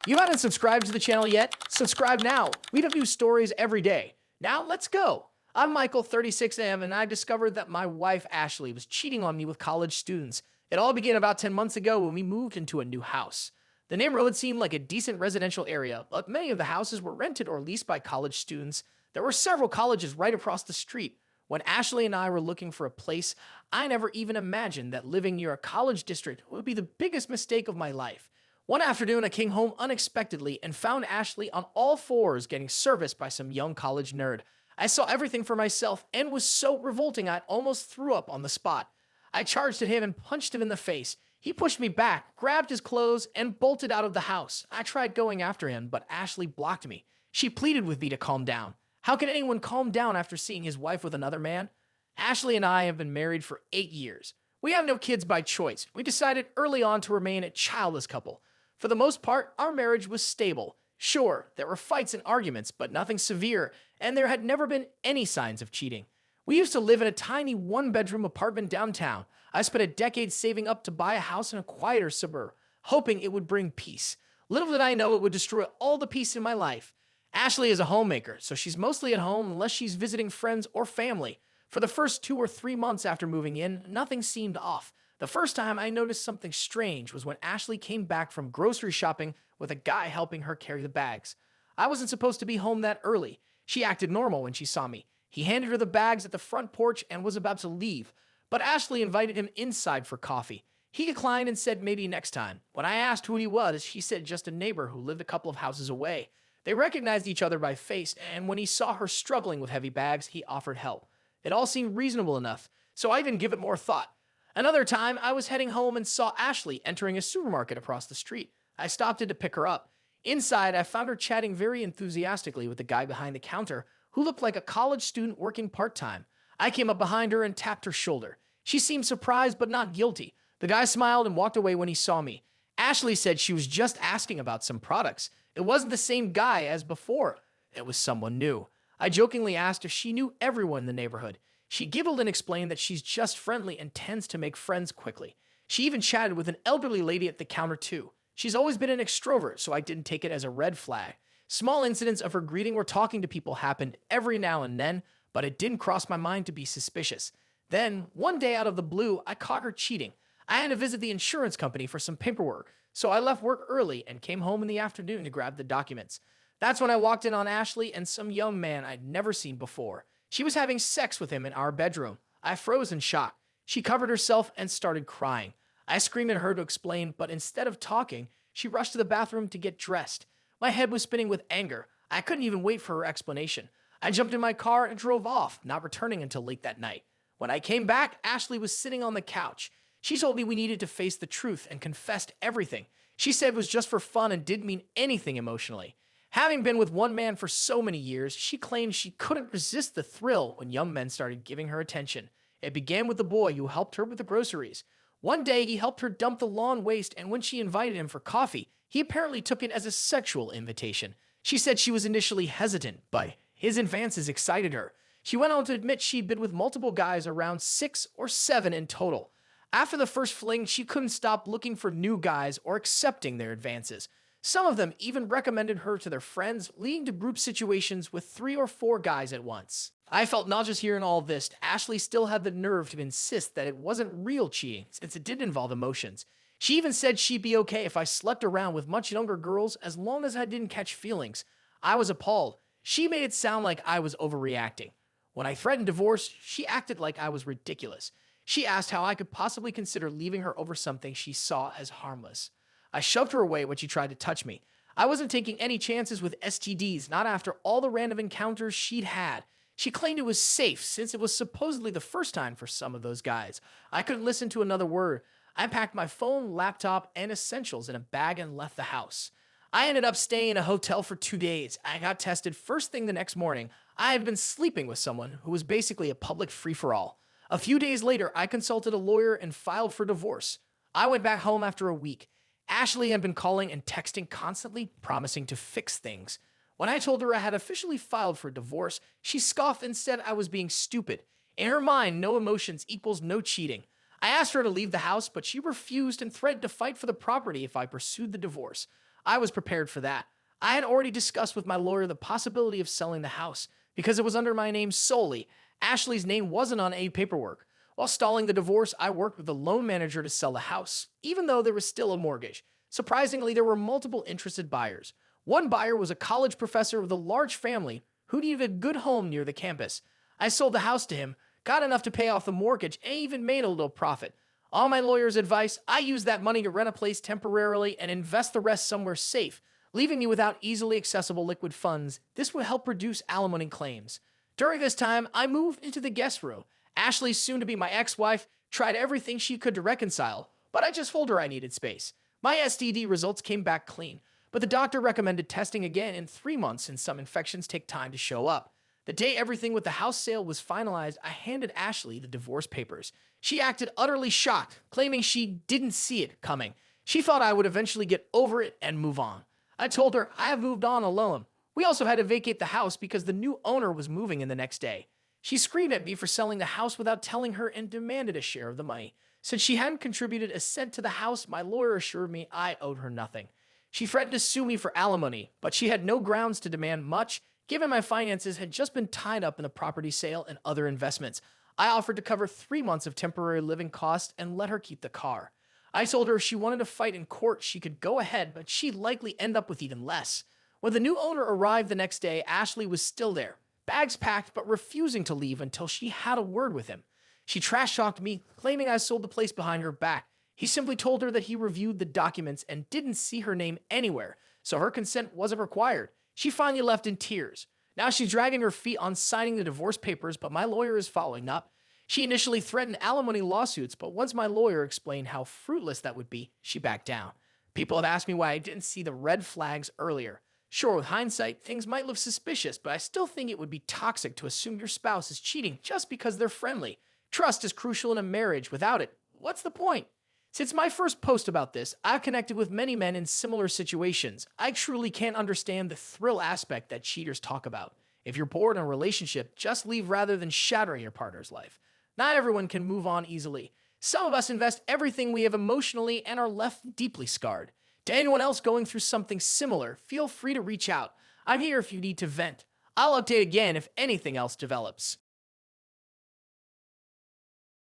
You haven't subscribed to the channel yet? Subscribe now. We have new stories every day. Now let's go. I'm Michael, 36M, and I discovered that my wife Ashley was cheating on me with college students. It all began about 10 months ago when we moved into a new house. The neighborhood seemed like a decent residential area, but many of the houses were rented or leased by college students. There were several colleges right across the street. When Ashley and I were looking for a place, I never even imagined that living near a college district would be the biggest mistake of my life. One afternoon, I came home unexpectedly and found Ashley on all fours getting serviced by some young college nerd. I saw everything for myself and was so revolting I almost threw up on the spot. I charged at him and punched him in the face. He pushed me back, grabbed his clothes, and bolted out of the house. I tried going after him, but Ashley blocked me. She pleaded with me to calm down. How can anyone calm down after seeing his wife with another man? Ashley and I have been married for 8 years. We have no kids by choice. We decided early on to remain a childless couple. For the most part, our marriage was stable. Sure, there were fights and arguments, but nothing severe, and there had never been any signs of cheating. We used to live in a tiny one-bedroom apartment downtown. I spent a decade saving up to buy a house in a quieter suburb, hoping it would bring peace. Little did I know it would destroy all the peace in my life. Ashley is a homemaker, so she's mostly at home unless she's visiting friends or family. For the first 2 or 3 months after moving in, nothing seemed off. The first time I noticed something strange was when Ashley came back from grocery shopping with a guy helping her carry the bags. I wasn't supposed to be home that early. She acted normal when she saw me. He handed her the bags at the front porch and was about to leave, but Ashley invited him inside for coffee. He declined and said maybe next time. When I asked who he was, she said just a neighbor who lived a couple of houses away. They recognized each other by face, and when he saw her struggling with heavy bags, he offered help. It all seemed reasonable enough, so I didn't give it more thought. Another time, I was heading home and saw Ashley entering a supermarket across the street. I stopped in to pick her up. Inside, I found her chatting very enthusiastically with the guy behind the counter, who looked like a college student working part-time. I came up behind her and tapped her shoulder. She seemed surprised but not guilty. The guy smiled and walked away when he saw me. Ashley said she was just asking about some products. It wasn't the same guy as before. It was someone new. I jokingly asked if she knew everyone in the neighborhood. She giggled and explained that she's just friendly and tends to make friends quickly. She even chatted with an elderly lady at the counter too. She's always been an extrovert, so I didn't take it as a red flag. Small incidents of her greeting or talking to people happened every now and then, but it didn't cross my mind to be suspicious. Then, one day out of the blue, I caught her cheating. I had to visit the insurance company for some paperwork, so I left work early and came home in the afternoon to grab the documents. That's when I walked in on Ashley and some young man I'd never seen before. She was having sex with him in our bedroom. I froze in shock. She covered herself and started crying. I screamed at her to explain, but instead of talking, she rushed to the bathroom to get dressed. My head was spinning with anger. I couldn't even wait for her explanation. I jumped in my car and drove off, not returning until late that night. When I came back, Ashley was sitting on the couch. She told me we needed to face the truth and confessed everything. She said it was just for fun and didn't mean anything emotionally. Having been with one man for so many years, she claimed she couldn't resist the thrill when young men started giving her attention. It began with the boy who helped her with the groceries. One day, he helped her dump the lawn waste, and when she invited him for coffee, he apparently took it as a sexual invitation. She said she was initially hesitant, but his advances excited her. She went on to admit she'd been with multiple guys, around 6 or 7 in total. After the first fling, she couldn't stop looking for new guys or accepting their advances. Some of them even recommended her to their friends, leading to group situations with 3 or 4 guys at once. I felt nauseous hearing all this. Ashley still had the nerve to insist that it wasn't real cheating, since it did involve emotions. She even said she'd be okay if I slept around with much younger girls as long as I didn't catch feelings. I was appalled. She made it sound like I was overreacting. When I threatened divorce, she acted like I was ridiculous. She asked how I could possibly consider leaving her over something she saw as harmless. I shoved her away when she tried to touch me. I wasn't taking any chances with STDs, not after all the random encounters she'd had. She claimed it was safe, since it was supposedly the first time for some of those guys. I couldn't listen to another word. I packed my phone, laptop, and essentials in a bag and left the house. I ended up staying in a hotel for 2 days. I got tested first thing the next morning. I had been sleeping with someone who was basically a public free-for-all. A few days later, I consulted a lawyer and filed for divorce. I went back home after a week. Ashley had been calling and texting constantly, promising to fix things. When I told her I had officially filed for divorce, she scoffed and said I was being stupid. In her mind, no emotions equals no cheating. I asked her to leave the house, but she refused and threatened to fight for the property if I pursued the divorce. I was prepared for that. I had already discussed with my lawyer the possibility of selling the house because it was under my name solely. Ashley's name wasn't on any paperwork. While stalling the divorce, I worked with the loan manager to sell the house, even though there was still a mortgage. Surprisingly, there were multiple interested buyers. One buyer was a college professor with a large family who needed a good home near the campus. I sold the house to him, got enough to pay off the mortgage, and even made a little profit. On my lawyer's advice, I used that money to rent a place temporarily and invest the rest somewhere safe, leaving me without easily accessible liquid funds. This would help reduce alimony claims. During this time, I moved into the guest room. Ashley, soon to be my ex-wife, tried everything she could to reconcile, but I just told her I needed space. My STD results came back clean, but the doctor recommended testing again in 3 months since some infections take time to show up. The day everything with the house sale was finalized, I handed Ashley the divorce papers. She acted utterly shocked, claiming she didn't see it coming. She thought I would eventually get over it and move on. I told her I have moved on alone. We also had to vacate the house because the new owner was moving in the next day. She screamed at me for selling the house without telling her and demanded a share of the money. Since she hadn't contributed a cent to the house, my lawyer assured me I owed her nothing. She threatened to sue me for alimony, but she had no grounds to demand much, given my finances had just been tied up in the property sale and other investments. I offered to cover 3 months of temporary living costs and let her keep the car. I told her if she wanted to fight in court, she could go ahead, but she'd likely end up with even less. When the new owner arrived the next day, Ashley was still there, bags packed but refusing to leave until she had a word with him. She trash-talked me, claiming I sold the place behind her back. He simply told her that he reviewed the documents and didn't see her name anywhere, so her consent wasn't required. She finally left in tears. Now she's dragging her feet on signing the divorce papers, but my lawyer is following up. She initially threatened alimony lawsuits, but once my lawyer explained how fruitless that would be, she backed down. People have asked me why I didn't see the red flags earlier. Sure, with hindsight, things might look suspicious, but I still think it would be toxic to assume your spouse is cheating just because they're friendly. Trust is crucial in a marriage. Without it, what's the point? Since my first post about this, I've connected with many men in similar situations. I truly can't understand the thrill aspect that cheaters talk about. If you're bored in a relationship, just leave rather than shattering your partner's life. Not everyone can move on easily. Some of us invest everything we have emotionally and are left deeply scarred. To anyone else going through something similar, feel free to reach out. I'm here if you need to vent. I'll update again if anything else develops.